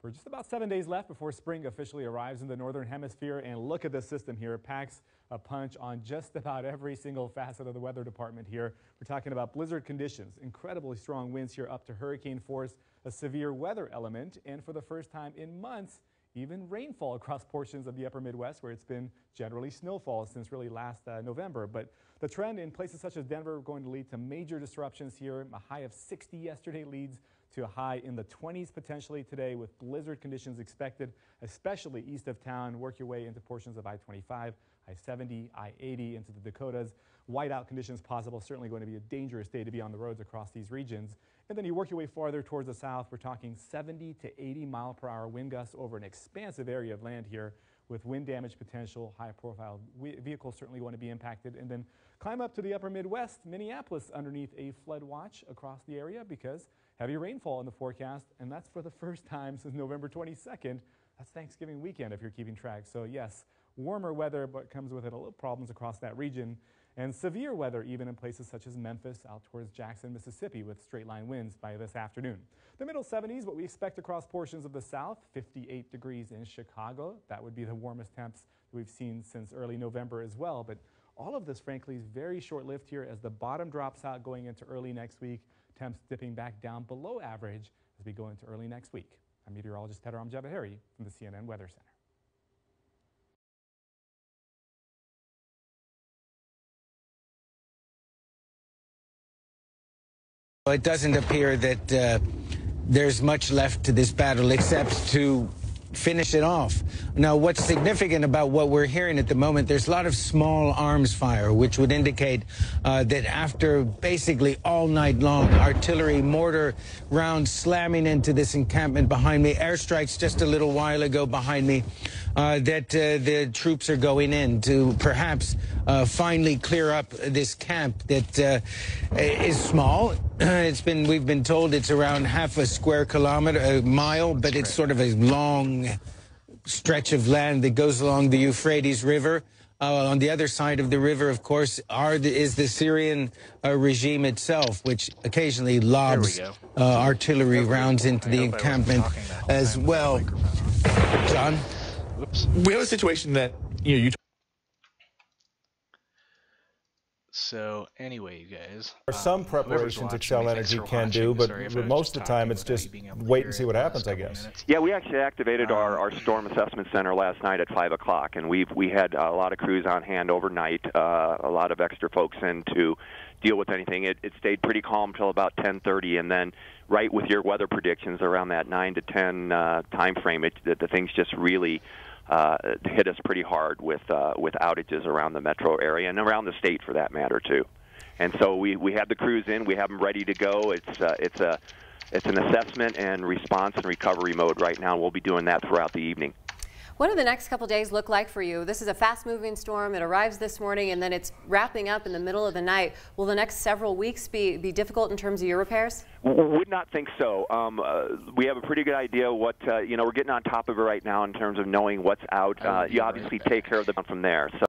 We're just about 7 days left before spring officially arrives in the northern hemisphere, and look at this system here. It packs a punch on just about every single facet of the weather department here. We're talking about blizzard conditions, incredibly strong winds here up to hurricane force, a severe weather element, and for the first time in months, even rainfall across portions of the upper Midwest where it's been generally snowfall since really last November. But the trend in places such as Denver going to lead to major disruptions here. A high of 60 yesterday leads to a high in the 20s potentially today, with blizzard conditions expected, especially east of town. Work your way into portions of I-25, I-70, I-80 into the Dakotas. Whiteout conditions possible, certainly going to be a dangerous day to be on the roads across these regions. And then you work your way farther towards the south. We're talking 70 to 80 mile per hour wind gusts over an expansive area of land here, with wind damage potential. High profile vehicles certainly want to be impacted. And then climb up to the upper Midwest, Minneapolis underneath a flood watch across the area because heavy rainfall in the forecast, and that's for the first time since November 22nd. That's Thanksgiving weekend if you're keeping track. So yes, warmer weather, but comes with it a little problems across that region. And severe weather even in places such as Memphis out towards Jackson, Mississippi, with straight line winds by this afternoon. The middle 70s, what we expect across portions of the south, 58 degrees in Chicago. That would be the warmest temps that we've seen since early November as well. But all of this, frankly, is very short-lived here as the bottom drops out going into early next week. Temps dipping back down below average as we go into early next week. I'm meteorologist Pedram Javaheri from the CNN Weather Center. It doesn't appear that there's much left to this battle except to finish it off. Now, what's significant about what we're hearing at the moment, there's a lot of small arms fire, which would indicate that after basically all night long, artillery, mortar rounds slamming into this encampment behind me, airstrikes just a little while ago behind me, that the troops are going in to perhaps finally clear up this camp that is small. We've been told it's around half a square kilometer, a mile, but it's sort of a long stretch of land that goes along the Euphrates River. On the other side of the river, of course, is the Syrian regime itself, which occasionally lobs artillery rounds into the encampment as well. John? Oops. We have a situation that, you So anyway, you guys, There are some preparations Xcel Energy can do, but most of the time it's just wait and see what happens, I guess. Yeah, we actually activated our storm assessment center last night at 5 o'clock, and we had a lot of crews on hand overnight, a lot of extra folks in to deal with anything. It stayed pretty calm till about 10:30, and then right with your weather predictions around that 9 to 10 time frame, the things just really hit us pretty hard with outages around the metro area and around the state for that matter too. And so we have the crews in, we have them ready to go. It's an assessment and response and recovery mode right now. We'll be doing that throughout the evening. What do the next couple days look like for you? This is a fast-moving storm. It arrives this morning and then it's wrapping up in the middle of the night. Will the next several weeks be difficult in terms of your repairs? Would not think so. We have a pretty good idea what, we're getting on top of it right now in terms of knowing what's out. You obviously take care of them from there. So